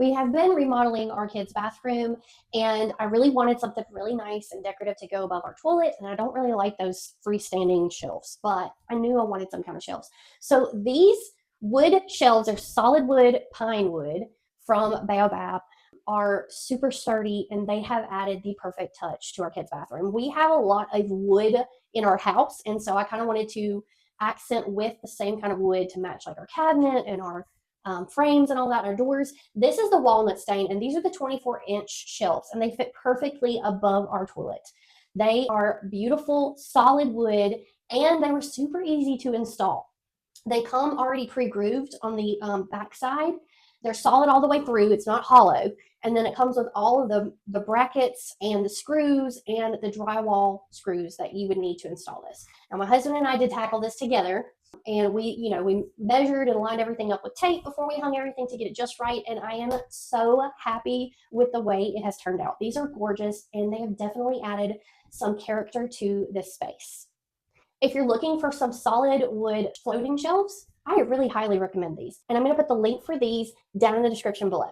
We have been remodeling our kids' bathroom, and I really wanted something really nice and decorative to go above our toilet. And I don't really like those freestanding shelves, but I knew I wanted some kind of shelves. So these wood shelves are solid wood, pine wood from BAOBAB, are super sturdy, and they have added the perfect touch to our kids' bathroom. We have a lot of wood in our house, and so I kind of wanted to accent with the same kind of wood to match like our cabinet and our frames and all that, our doors. This is the walnut stain, and these are the 24-inch shelves, and they fit perfectly above our toilet. They are beautiful, solid wood, and they were super easy to install. They come already pre-grooved on the back side. They're solid all the way through. It's not hollow. And then it comes with all of the brackets and the screws and the drywall screws that you would need to install this. Now, my husband and I did tackle this together, and we measured and lined everything up with tape before we hung everything to get it just right. And I am so happy with the way it has turned out. These are gorgeous, and they have definitely added some character to this space. If you're looking for some solid wood floating shelves, I really highly recommend these. And I'm going to put the link for these down in the description below.